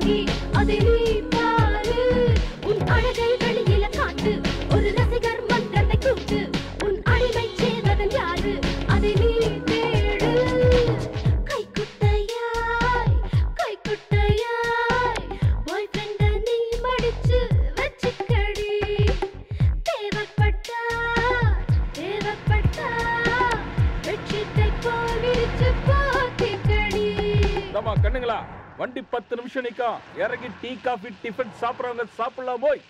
ஆக்கி அதை நீ பாரு. உன் அழகை வெளியில காட்டு, ஒரு ரசிகர் மன்றத்தை கூட்டு. உன் அடிமை செய்ததன் யாரு, அதை நீ தேடு. கைக்குட்டையாய் கைக்குட்டையாய் பாய் ஃப்ரெண்ட நீ மடிச்சு வச்சுக்கடி. தேவைப்பட்டா வெற்றித்தை போல் விரிச்சு போத்திக்கடி. கண்ணுங்களா, வண்டி 10 நிமிஷம் நிக்கும். இறங்கி டீ காஃபி டிஃபன் சாப்பிடுறவங்க சாப்பிடலாம் போய்.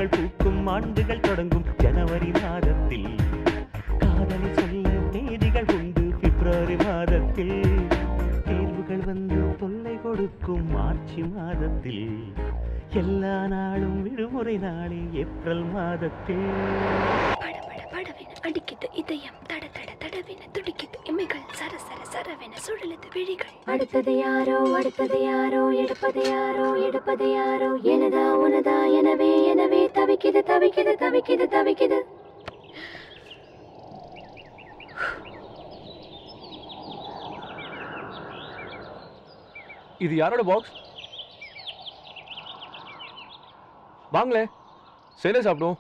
மலர்கள் பூக்கும் ஆண்டுகள் தொடங்கும் ஜனவரி மாதத்தில். காதலை சொல்ல தேதிகள் உண்டு பிப்ரவரி மாதத்தில். தேர்வுகள் வந்து தொல்லை கொடுக்கும் மார்ச் மாதத்தில். எல்லா நாளும் விடுமுறை நாளில் ஏப்ரல் மாதத்தில். படவென அடிக்குது இதயம், தட தட தடவென துடிக்குது இமைகள், சர சர சரவென சுழலுது விழிகள். அடுத்தது யாரோ அடுத்தது யாரோ, எடுப்பது யாரோ எடுப்பது யாரோ, எனதா உனதா எனவே எனவே தவிக்குது தவிக்குது தவிக்குது தவிக்குது. இது யாரோட பாக்ஸ்? வாங்களே சேர்ந்தே சாப்பிடுவோம்.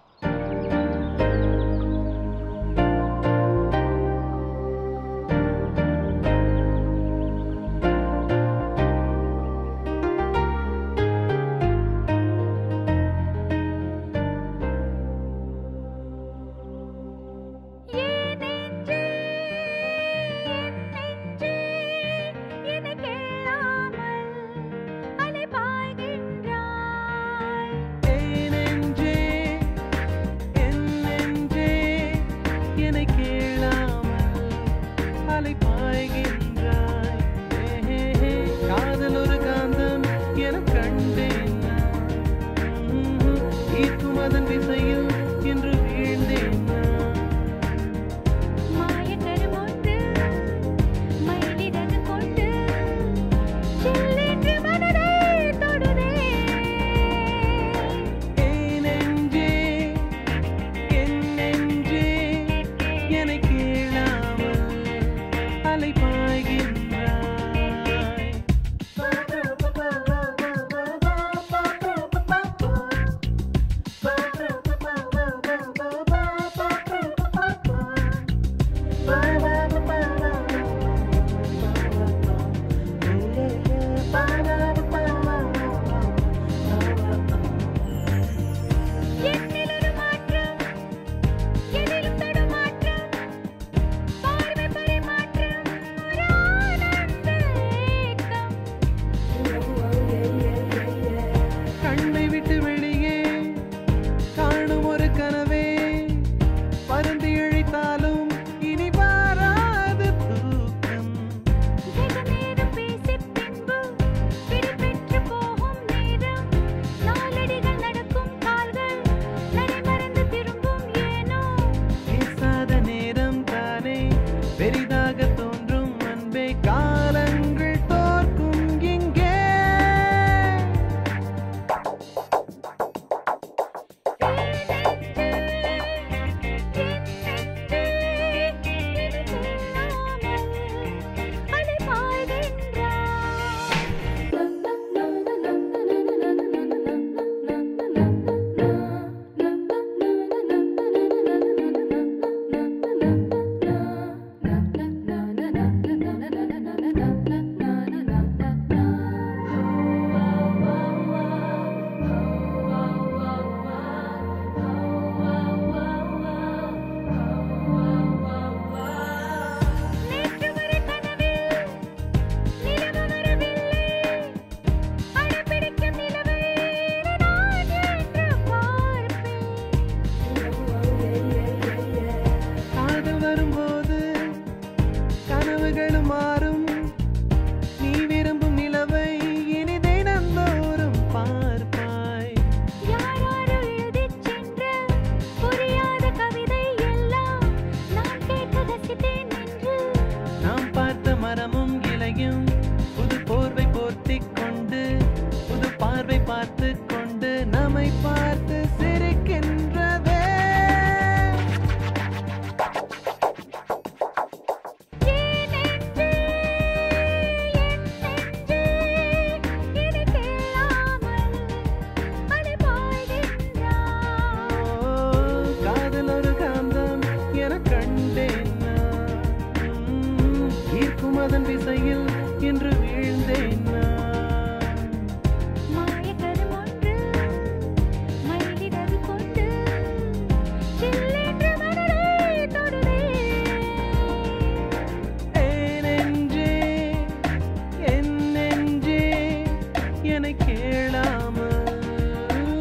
என்னை கேளாமல்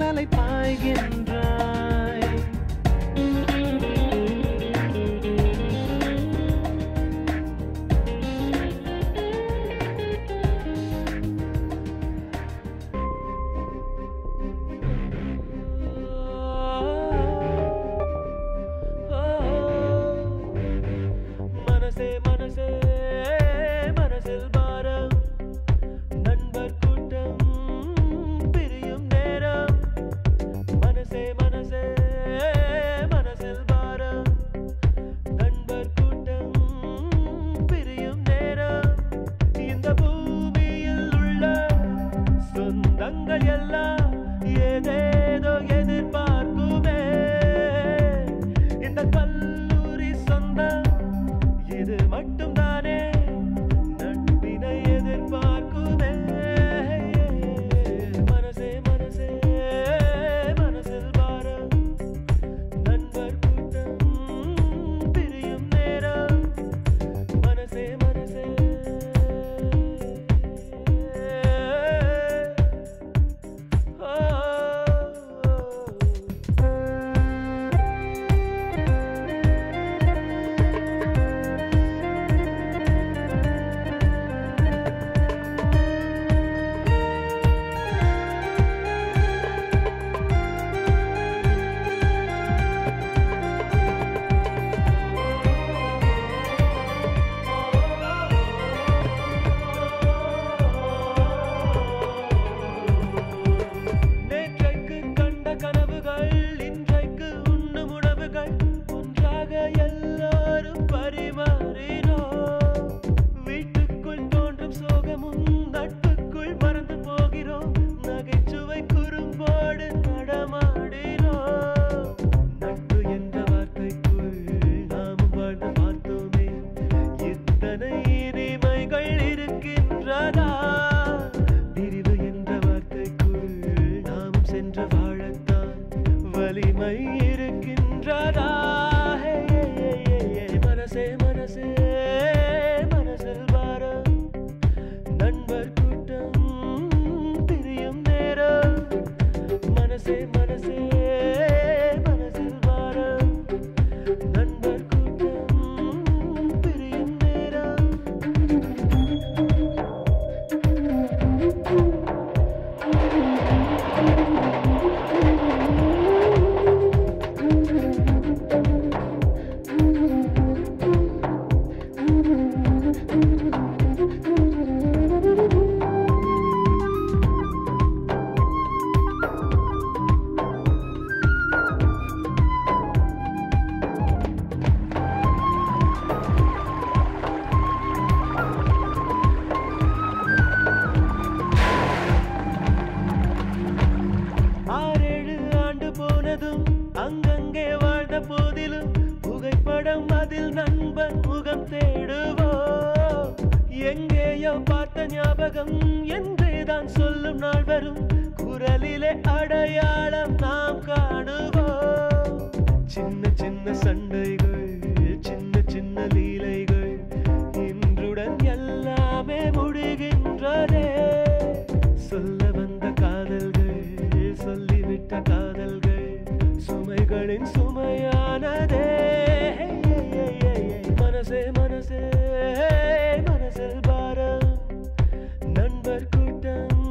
அலை பாய்கின்றாய். உண்மை இருக்கின்றதா மனசே மனசே மனசில் வாரம் நண்பர் கூட்டம் பிரியும் நேரம் மனசே மனசே மனசில் வாரம் நண்பர் கூட்டம் பிரியும் நேரம் அங்கங்கே வாழ்ந்த போதிலும் புகைப்படம் அதில் நண்பன் முகம் தேடுவோ எங்கேயோ பார்த்த ஞாபகம் என்றேதான் சொல்லும் நாள் வரும் குரலிலே அடையாளம் நாம் காணுவோம் சின்ன சின்ன சண்டைகள் சின்ன சின்ன லீலைகள் இன்றுடன் எல்லாமே முடிகின்றதே சொல்ல வந்த காதல்கள் சொல்லிவிட்ட காதல்கள் சுமைகளின் சுமையானதே மனசே மனசே மனசில் பாரம் நண்பர் கூட்டம்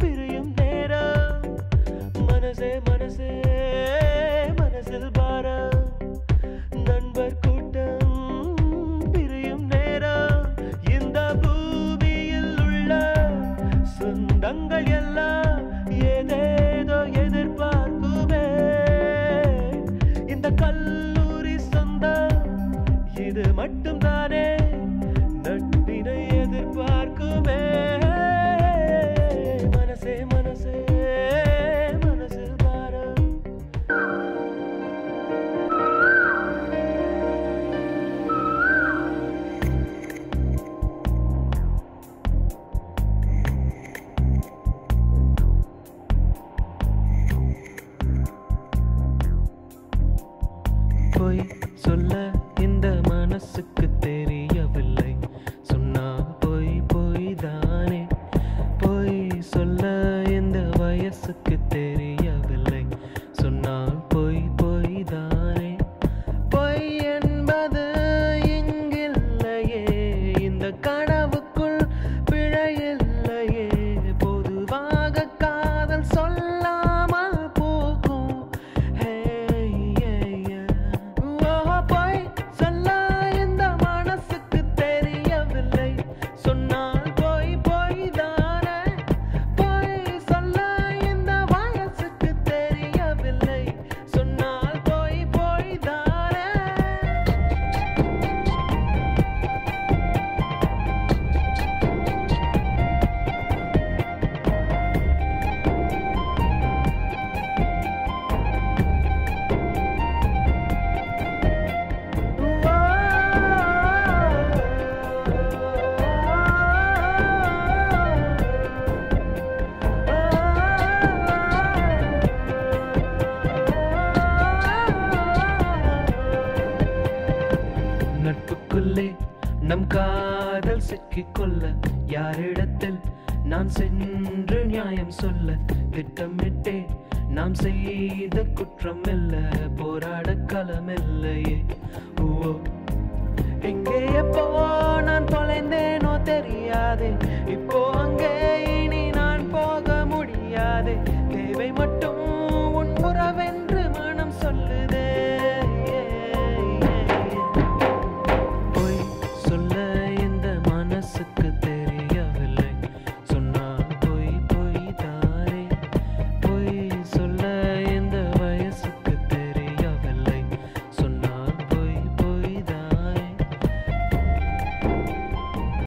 பிரியும் நேரம் மனசே மனசே மனசில் பாரம் நண்பர் கூட்டம் பிரியும் நேரம் இந்த பூமியில் உள்ள சொந்தங்கள் எல்லாம் ஏதேதோ எதிர்பார்க்குமே இந்த கல்லூரி சொந்தம் இது மட்டும் தானே நட்பினை எதிர்பார்க்குமே மனசே மனசே மனசில் பாரம் பொய் சொல்ல இந்த மனசுக்கு தெரியவில்லை சொன்னா பொய் பொய் தானே பொய் சொல்ல இந்த வயசுக்கு தெரியவில்லை சொன்னால் பொய் பொய் தானே பொய் என்பது இங்கில்லையே இந்த கனவுக்குள் பிழையில்லையே பொதுவாக காதல் சொல்லாமல் போகும் பொய் சொல்ல இந்த மனசுக்கு தெரியவில்லை சொன்னால் பொய் பொய் தானே பொய் சொல்ல இந்த வயசுக்கு தெரியவில்லை சொன்னால் பொய் பொய் தானே நட்புக்குள்ளே நம் காதல் சிக்கிக்கொள்ள யாரிடத்தில் நான் சென்று நியாயம் சொல்ல திட்டமிட்டே நாம் செய்த குற்றம் இல்ல போராட களமில்லையே ஓ எங்கே எப்போ நான் தொலைந்தேனோ தெரியாதே இப்போ